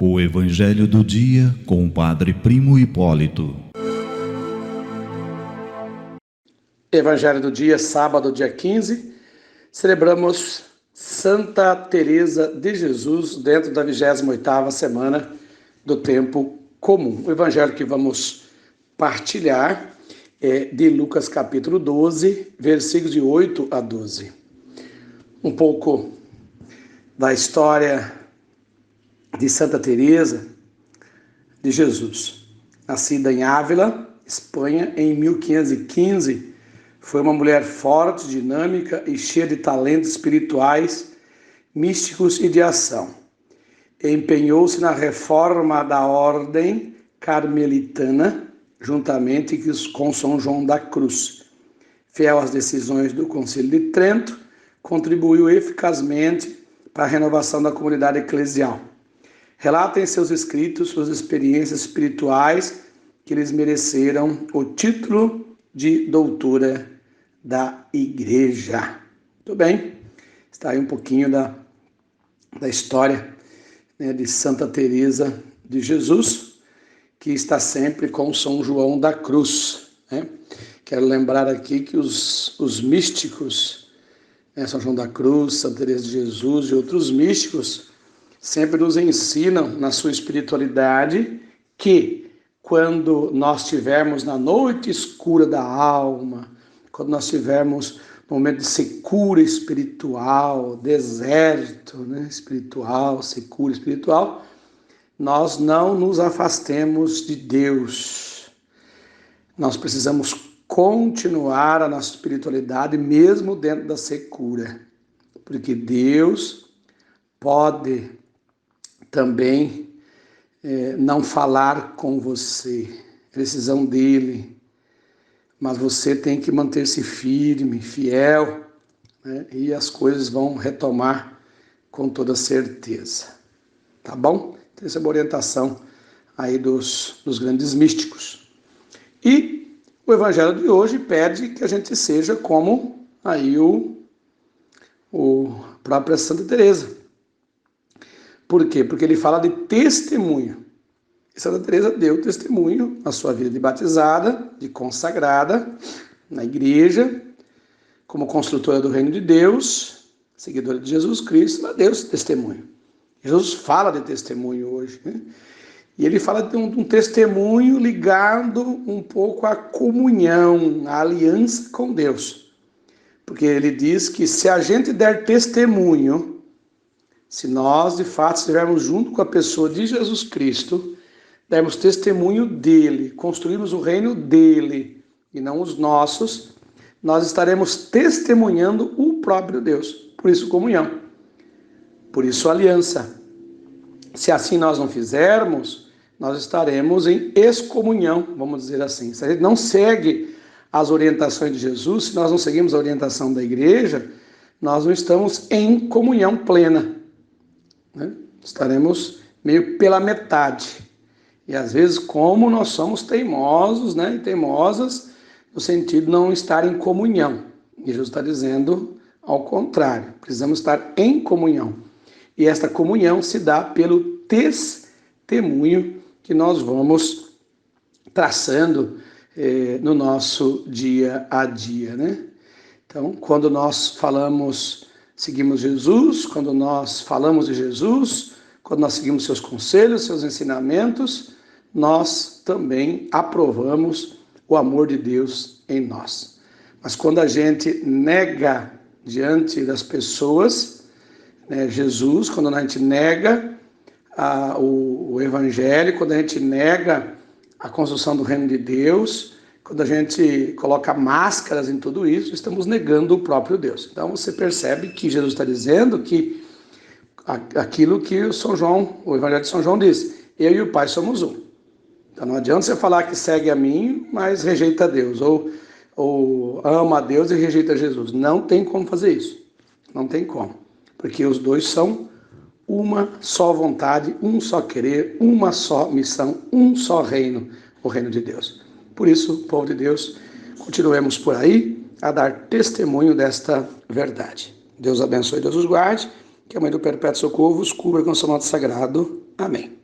O Evangelho do Dia com o Padre Primo Hipólito. Evangelho do dia, sábado, dia 15, celebramos Santa Teresa de Jesus dentro da 28ª semana do Tempo Comum. O evangelho que vamos partilhar é de Lucas capítulo 12, versículos de 8 a 12. Um pouco da história de Santa Teresa de Jesus. Nascida em Ávila, Espanha, em 1515, foi uma mulher forte, dinâmica e cheia de talentos espirituais, místicos e de ação. Empenhou-se na reforma da ordem carmelitana, juntamente com São João da Cruz. Fiel às decisões do Concílio de Trento, contribuiu eficazmente para a renovação da comunidade eclesial. Relata em seus escritos suas experiências espirituais que lhes mereceram o título de doutora da Igreja. Muito bem, está aí um pouquinho da história, de Santa Teresa de Jesus, que está sempre com São João da Cruz. Quero lembrar aqui que os místicos, São João da Cruz, Santa Teresa de Jesus e outros místicos, sempre nos ensinam na sua espiritualidade que quando nós estivermos na noite escura da alma, quando nós estivermos no momento de secura espiritual, deserto, espiritual, secura espiritual, nós não nos afastemos de Deus. Nós precisamos continuar a nossa espiritualidade mesmo dentro da secura, porque Deus pode também não falar com você, decisão dele, mas você tem que manter-se firme, fiel, e as coisas vão retomar com toda certeza, tá bom? Então, essa é uma orientação aí dos grandes místicos. E o evangelho de hoje pede que a gente seja como aí o própria Santa Teresa. Por quê? Porque ele fala de testemunho. E Santa Teresa deu testemunho na sua vida de batizada, de consagrada, na igreja, como construtora do reino de Deus, seguidora de Jesus Cristo, ela deu esse testemunho. Jesus fala de testemunho hoje, E ele fala de um testemunho ligado um pouco à comunhão, à aliança com Deus. Porque ele diz que se a gente der testemunho, se nós, de fato, estivermos junto com a pessoa de Jesus Cristo, dermos testemunho dele, construirmos o reino dele e não os nossos, nós estaremos testemunhando o próprio Deus. Por isso, comunhão. Por isso, aliança. Se assim nós não fizermos, nós estaremos em excomunhão, vamos dizer assim. Se a gente não segue as orientações de Jesus, se nós não seguimos a orientação da igreja, nós não estamos em comunhão plena. Estaremos meio pela metade. E às vezes, como nós somos teimosos, e teimosas, no sentido de não estar em comunhão. E Jesus está dizendo ao contrário, precisamos estar em comunhão. E esta comunhão se dá pelo testemunho que nós vamos traçando no nosso dia a dia, Então, quando nós seguimos Jesus, quando nós falamos de Jesus, quando nós seguimos seus conselhos, seus ensinamentos, nós também aprovamos o amor de Deus em nós. Mas quando a gente nega diante das pessoas, Jesus, quando a gente nega o Evangelho, quando a gente nega a construção do reino de Deus, quando a gente coloca máscaras em tudo isso, estamos negando o próprio Deus. Então você percebe que Jesus está dizendo que aquilo que o Evangelho de São João diz, eu e o Pai somos um. Então não adianta você falar que segue a mim, mas rejeita a Deus, ou ama a Deus e rejeita Jesus. Não tem como fazer isso. Não tem como. Porque os dois são uma só vontade, um só querer, uma só missão, um só reino, o reino de Deus. Por isso, povo de Deus, continuemos por aí a dar testemunho desta verdade. Deus abençoe, Deus os guarde, que a Mãe do Perpétuo Socorro os cubra com seu manto sagrado. Amém.